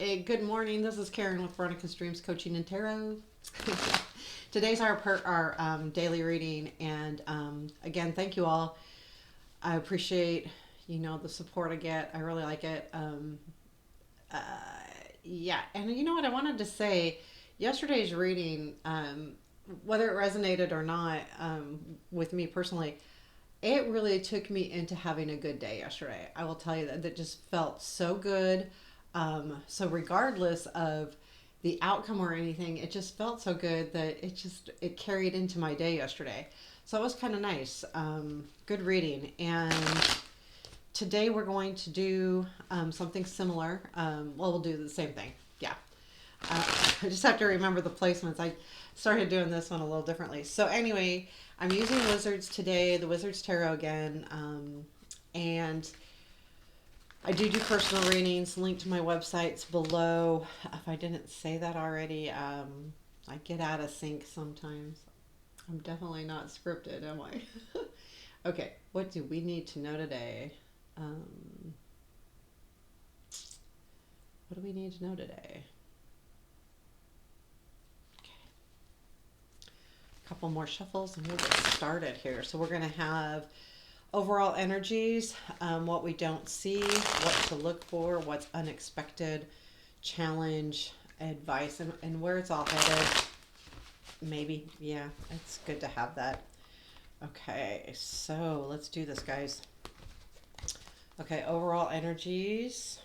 Hey, good morning. This is Karen with Veronica's Dreams Coaching and Tarot. Today's our daily reading, and again, thank you all. I appreciate the support I get. I really like it. Uh, yeah, and you know what I wanted to say. Yesterday's reading, whether it resonated or not, with me personally, it really took me into having a good day yesterday. I will tell you that just felt so good. So regardless of the outcome or anything, it just felt so good that it carried into my day yesterday. So it was kind of nice. Good reading. And today we're going to do something similar. We'll do the same thing. Yeah. I just have to remember the placements. I started doing this one a little differently. So anyway, I'm using Wizards today, the Wizards Tarot again. And I do personal readings. Link to my websites below. If I didn't say that already, I get out of sync sometimes. I'm definitely not scripted, am I? Okay, what do we need to know today? What do we need to know today? Couple more shuffles and we'll get started here. So we're going to have overall energies, what we don't see, what to look for, what's unexpected, challenge, advice, and where it's all headed. Maybe, yeah, it's good to have that. Okay, so let's do this, guys. Okay, overall energies.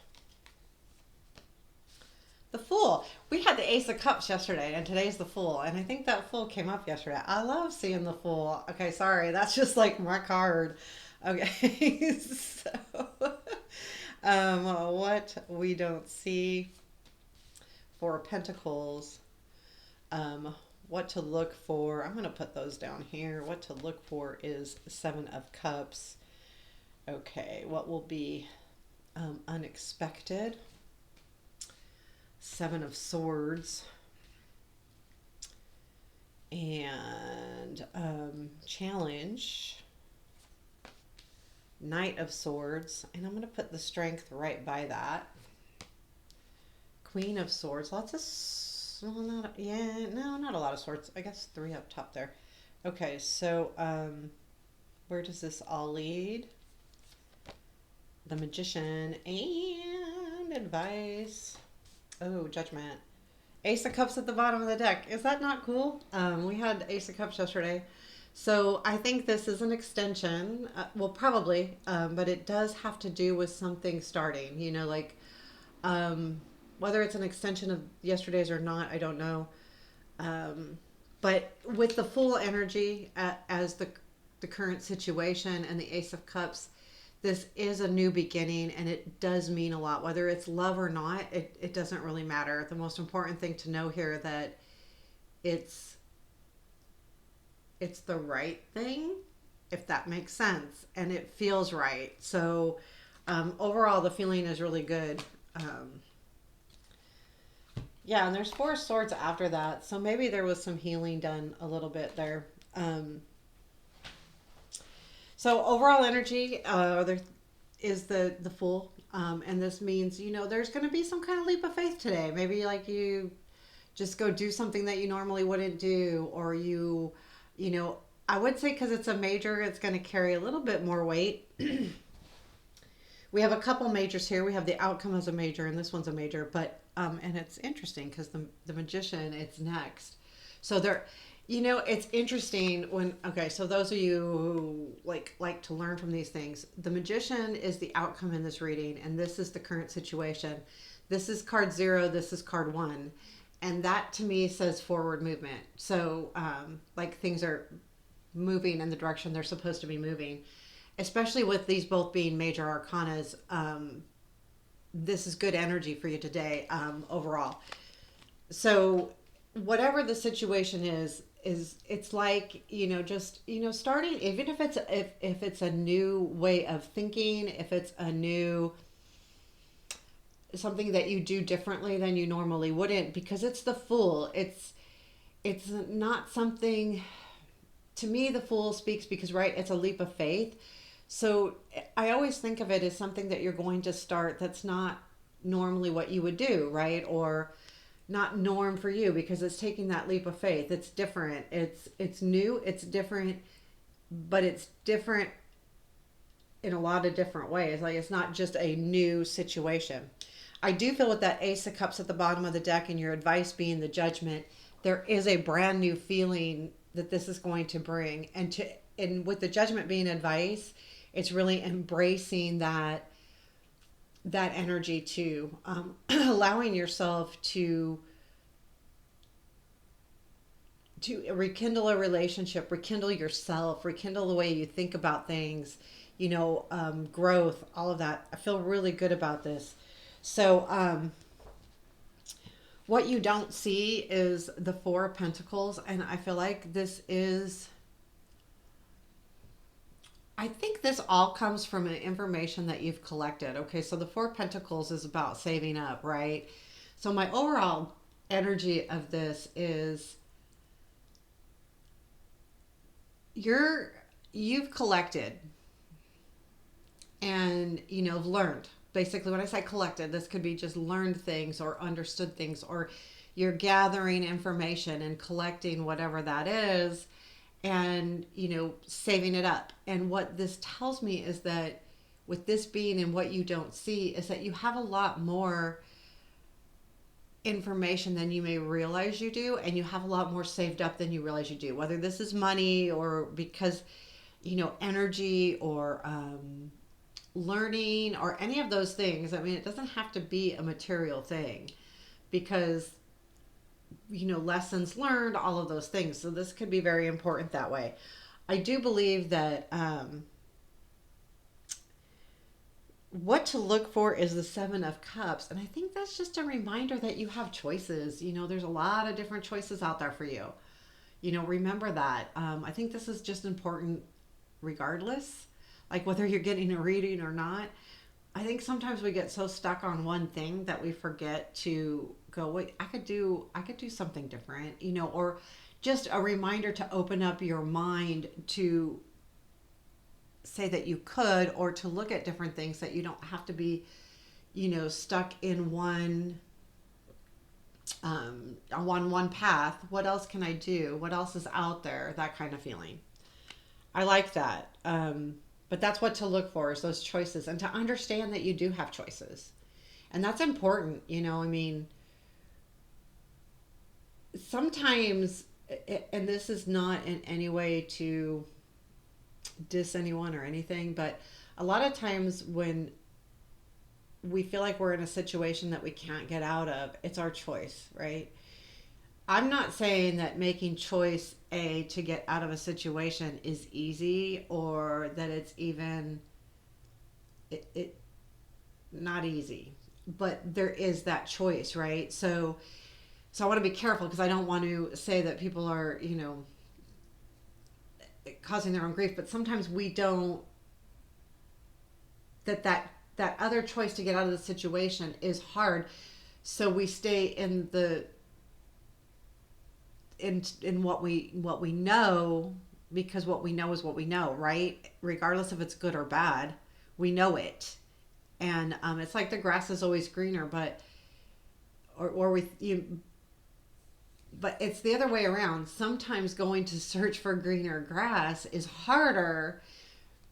The Fool. We had the Ace of Cups yesterday, and today's the Fool. And I think that Fool came up yesterday. I love seeing the Fool. Okay, sorry, that's just like my card. Okay, so what we don't see for Pentacles. What to look for. I'm going to put those down here. What to look for is Seven of Cups. Okay, what will be unexpected? Seven of Swords. And challenge. Knight of Swords. And I'm going to put the Strength right by that. Queen of Swords. Lots of... Well, not a lot of swords. I guess 3 up top there. Okay, so where does this all lead? The Magician and advice. Oh, Judgment. Ace of Cups at the bottom of the deck. Is that not cool? We had Ace of Cups yesterday. So I think this is an extension. Well, probably, but it does have to do with something starting. Whether it's an extension of yesterday's or not, I don't know. But with the full energy as the current situation and the Ace of Cups, this is a new beginning, and it does mean a lot. Whether it's love or not, it doesn't really matter. The most important thing to know here that it's the right thing, if that makes sense, and it feels right. So overall, the feeling is really good. Yeah, and there's 4 swords after that, so maybe there was some healing done a little bit there. So overall energy, there is the Fool, and this means there's going to be some kind of leap of faith today. Maybe like you just go do something that you normally wouldn't do, or I would say because it's a major, it's going to carry a little bit more weight. We have a couple majors here. We have the outcome as a major, and this one's a major, but and it's interesting because the Magician, it's next. So there, it's interesting when, okay, so those of you who like to learn from these things, the Magician is the outcome in this reading, and this is the current situation. This is card 0, this is card 1, and that to me says forward movement. So like things are moving in the direction they're supposed to be moving, especially with these both being major arcanas. This is good energy for you today, overall. So whatever the situation is it's like, just, starting, even if it's a new way of thinking, if it's a new something that you do differently than you normally wouldn't, because it's the Fool. It's not something, to me, the Fool speaks because, right, it's a leap of faith. So I always think of it as something that you're going to start that's not normally what you would do, right? Or not norm for you because it's taking that leap of faith. It's different. It's new, it's different, but it's different in a lot of different ways. Like it's not just a new situation. I do feel with that Ace of Cups at the bottom of the deck and your advice being the Judgment, there is a brand new feeling that this is going to bring. And with the Judgment being advice, it's really embracing that energy too, allowing yourself to rekindle a relationship, rekindle yourself, rekindle the way you think about things, growth, all of that. I feel really good about this. So, what you don't see is the Four of Pentacles, and I feel like I think this all comes from the information that you've collected. Okay, so the Four of Pentacles is about saving up, right? So my overall energy of this is you've collected and learned. Basically, when I say collected, this could be just learned things or understood things, or you're gathering information and collecting whatever that is, and saving it up. And what this tells me is that with this being and what you don't see is that you have a lot more information than you may realize you do, and you have a lot more saved up than you realize you do, whether this is money or because energy or learning or any of those things. I mean, it doesn't have to be a material thing because lessons learned, all of those things. So this could be very important that way. I do believe that what to look for is the Seven of Cups. And I think that's just a reminder that you have choices. There's a lot of different choices out there for you. Remember that. I think this is just important regardless, like whether you're getting a reading or not. I think sometimes we get so stuck on one thing that we forget to go, wait, I could do something different, or just a reminder to open up your mind to say that you could, or to look at different things, that you don't have to be, stuck in on one path. What else can I do? What else is out there? That kind of feeling. I like that. But that's what to look for, is those choices, and to understand that you do have choices. And that's important, I mean, sometimes, and this is not in any way to diss anyone or anything, but a lot of times when we feel like we're in a situation that we can't get out of, it's our choice, right? I'm not saying that making choice A to get out of a situation is easy, or that it's even it not easy, but there is that choice, right? So I want to be careful, because I don't want to say that people are, causing their own grief, but sometimes we don't, that other choice to get out of the situation is hard, so we stay in what we know, because what we know is what we know, right? Regardless if it's good or bad, we know it. And it's like the grass is always greener, but but it's the other way around. Sometimes going to search for greener grass is harder,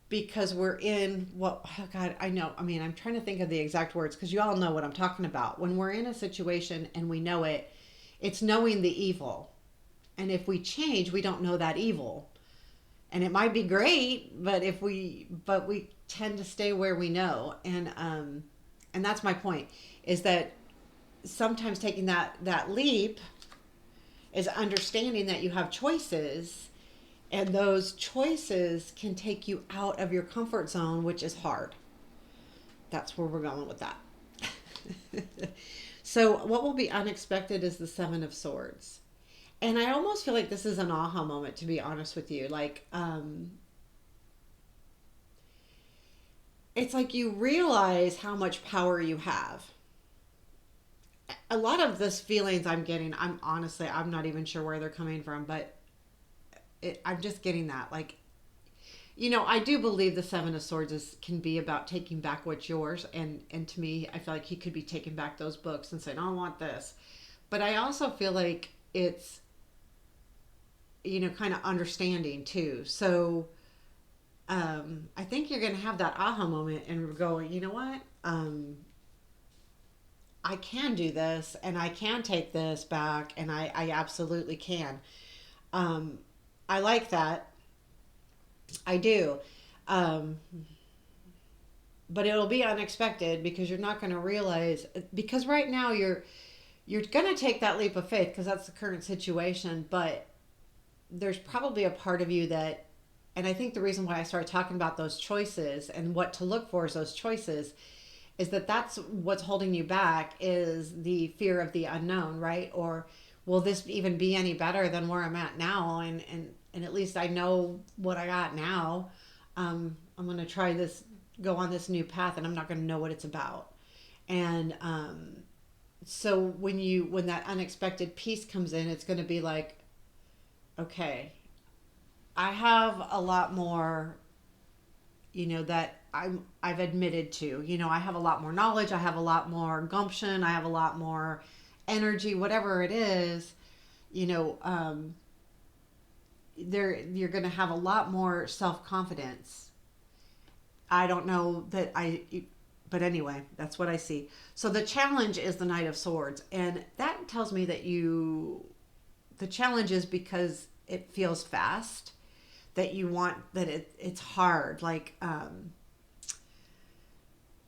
because we're in oh God, I know. I mean, I'm trying to think of the exact words, because you all know what I'm talking about. When we're in a situation and we know it, it's knowing the evil. And if we change, we don't know that evil. And it might be great, but we tend to stay where we know. And that's my point, is that sometimes taking that leap is understanding that you have choices, and those choices can take you out of your comfort zone, which is hard. That's where we're going with that. So what will be unexpected is the Seven of Swords. And I almost feel like this is an aha moment, to be honest with you. Like, it's like you realize how much power you have. A lot of this feelings I'm getting, I'm not even sure where they're coming from, but I'm just getting that. Like, I do believe the Seven of Swords can be about taking back what's yours, and to me, I feel like he could be taking back those books and saying, "I want this," but I also feel like it's kind of understanding too. So I think you're going to have that aha moment and go, you know what? I can do this and I can take this back and I absolutely can. Um, I like that. I do. Um, but it'll be unexpected because you're not going to realize, because right now you're going to take that leap of faith because that's the current situation, but there's probably a part of you that, and I think the reason why I started talking about those choices and what to look for is those choices, is that that's what's holding you back, is the fear of the unknown, right? Or will this even be any better than where I'm at now? And at least I know what I got now. I'm going to try this, go on this new path, and I'm not going to know what it's about. And so when that unexpected piece comes in, it's going to be like, okay, I have a lot more, that I've admitted to. I have a lot more knowledge, I have a lot more gumption, I have a lot more energy, whatever it is. You know, you're going to have a lot more self-confidence. I don't know that but anyway, that's what I see. So the challenge is the Knight of Swords, and that tells me that the challenge is because it feels fast, that you want, that it's hard. Like,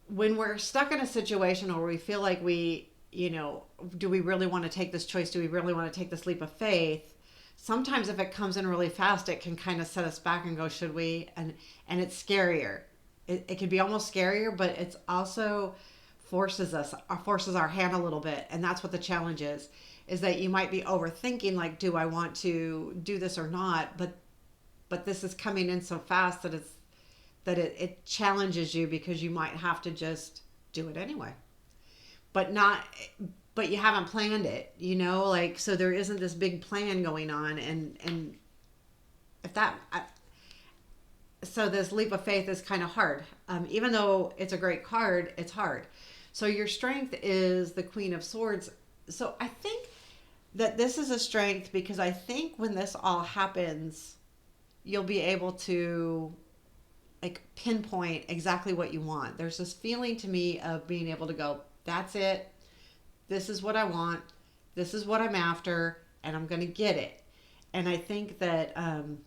when we're stuck in a situation where we feel like do we really want to take this choice? Do we really want to take this leap of faith? Sometimes if it comes in really fast, it can kind of set us back and go, should we? And it's scarier. It can be almost scarier, but it's also forces our hand a little bit. And that's what the challenge is that you might be overthinking, like, do I want to do this or not? But this is coming in so fast that it challenges you, because you might have to just do it anyway. But not but you haven't planned it, like, so there isn't this big plan going on, and if that so this leap of faith is kind of hard. Even though it's a great card, it's hard. So your strength is the Queen of Swords. So I think that this is a strength, because I think when this all happens, you'll be able to, like, pinpoint exactly what you want. There's this feeling to me of being able to go, that's it. This is what I want. This is what I'm after, and I'm going to get it. And I think that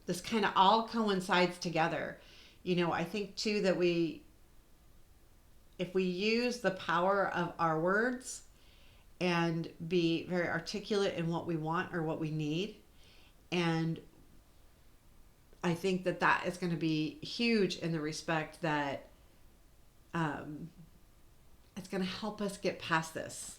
this kind of all coincides together. I think too that if we use the power of our words and be very articulate in what we want or what we need, and I think that is going to be huge in the respect that it's going to help us get past this.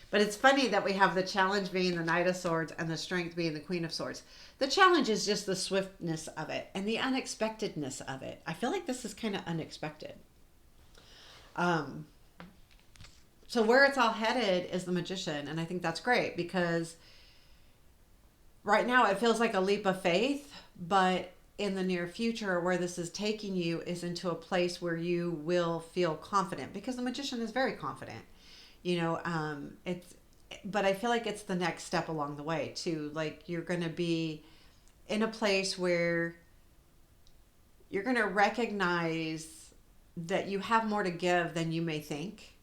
But it's funny that we have the challenge being the Knight of Swords and the strength being the Queen of Swords. The challenge is just the swiftness of it and the unexpectedness of it. I feel like this is kind of unexpected. So where it's all headed is the Magician, and I think that's great, because right now it feels like a leap of faith, but in the near future, where this is taking you is into a place where you will feel confident, because the Magician is very confident. But I feel like it's the next step along the way too. Like, you're going to be in a place where you're going to recognize that you have more to give than you may think.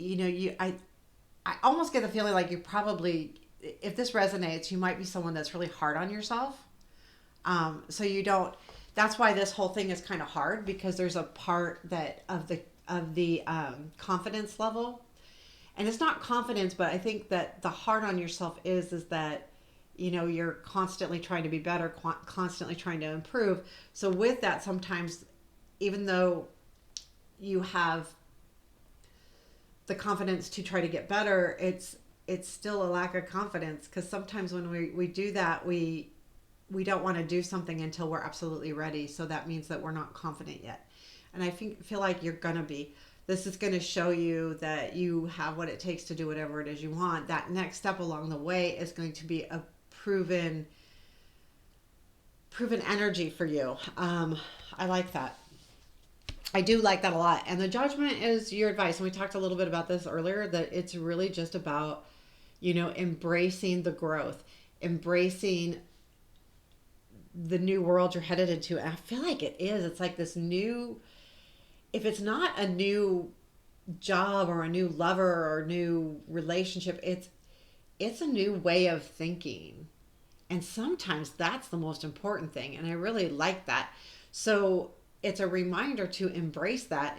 I almost get the feeling like you probably, if this resonates, you might be someone that's really hard on yourself. So you don't, that's why this whole thing is kind of hard, because there's a part that of the confidence level, and it's not confidence, but I think that the hard on yourself is that you're constantly trying to be better, constantly trying to improve. So with that, sometimes, even though you have the confidence to try to get better, it's still a lack of confidence, because sometimes when we do that, we don't want to do something until we're absolutely ready. So that means that we're not confident yet. And I feel like you're going to be. This is going to show you that you have what it takes to do whatever it is you want. That next step along the way is going to be a proven proven energy for you. I like that. I do like that a lot. And the judgment is your advice. And we talked a little bit about this earlier, that it's really just about, embracing the growth, embracing the new world you're headed into. And I feel like it is. It's like this new, if it's not a new job or a new lover or a new relationship, it's a new way of thinking. And sometimes that's the most important thing. And I really like that. So it's a reminder to embrace that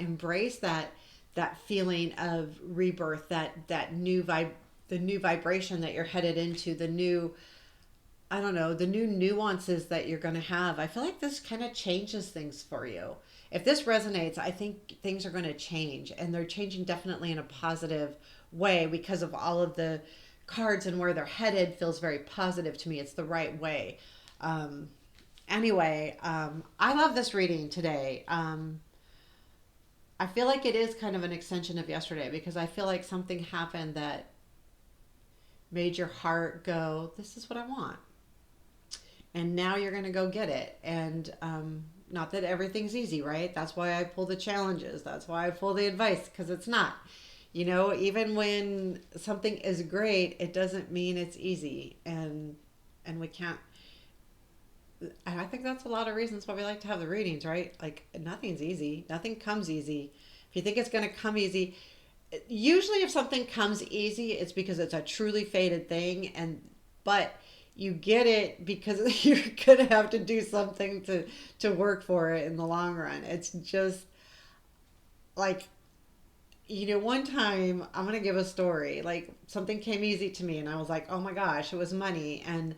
feeling of rebirth, that new the new vibration that you're headed into, the new, I don't know, the new nuances that you're going to have. I feel like this kind of changes things for you. If this resonates, I think things are going to change, and they're changing definitely in a positive way because of all of the cards, and where they're headed feels very positive to me. It's the right way. Um, I love this reading today. I feel like it is kind of an extension of yesterday, because I feel like something happened that made your heart go, this is what I want. And now you're going to go get it. And not that everything's easy, right? That's why I pull the challenges. That's why I pull the advice, because it's not. Even when something is great, it doesn't mean it's easy. And we can't. And I think that's a lot of reasons why we like to have the readings, right? Like, nothing's easy. Nothing comes easy. If you think it's going to come easy, usually if something comes easy, it's because it's a truly fated thing. But you get it because you're going to have to do something to work for it in the long run. It's just like, one time, I'm going to give a story. Like, something came easy to me, and I was like, oh my gosh, it was money. And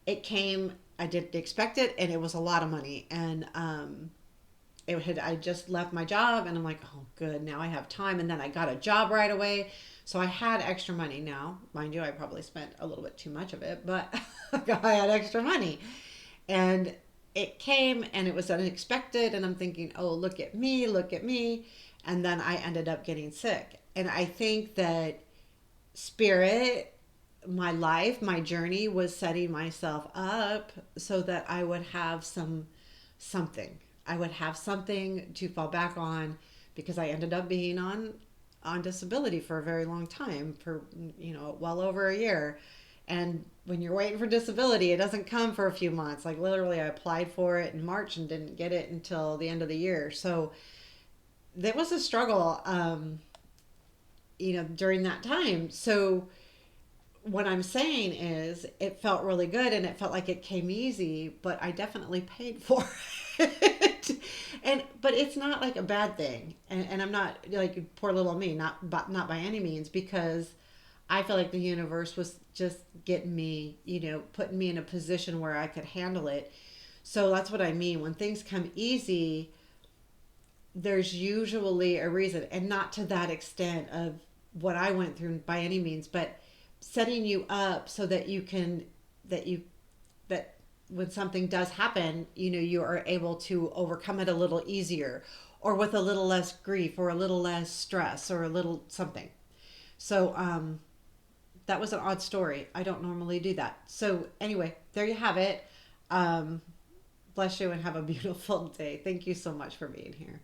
it came, I didn't expect it, and it was a lot of money. And I just left my job, and I'm like, oh good, now I have time. And then I got a job right away. So I had extra money now. Mind you, I probably spent a little bit too much of it, but I had extra money. And it came, and it was unexpected, and I'm thinking, oh, look at me, look at me. And then I ended up getting sick. And I think that spirit, my life, my journey was setting myself up so that I would have something. I would have something to fall back on, because I ended up being on disability for a very long time, for well over a year. And when you're waiting for disability, it doesn't come for a few months. Like, literally, I applied for it in March and didn't get it until the end of the year. So there was a struggle, during that time. So what I'm saying is, it felt really good, and it felt like it came easy, but I definitely paid for it. But it's not like a bad thing. And I'm not like, poor little me, not by any means, because I feel like the universe was just getting me, putting me in a position where I could handle it. So that's what I mean. When things come easy, there's usually a reason, and not to that extent of what I went through by any means, but setting you up so that that when something does happen, you are able to overcome it a little easier, or with a little less grief, or a little less stress, or a little something. So that was an odd story. I don't normally do that. So anyway, there you have it. Bless you, and have a beautiful day. Thank you so much for being here.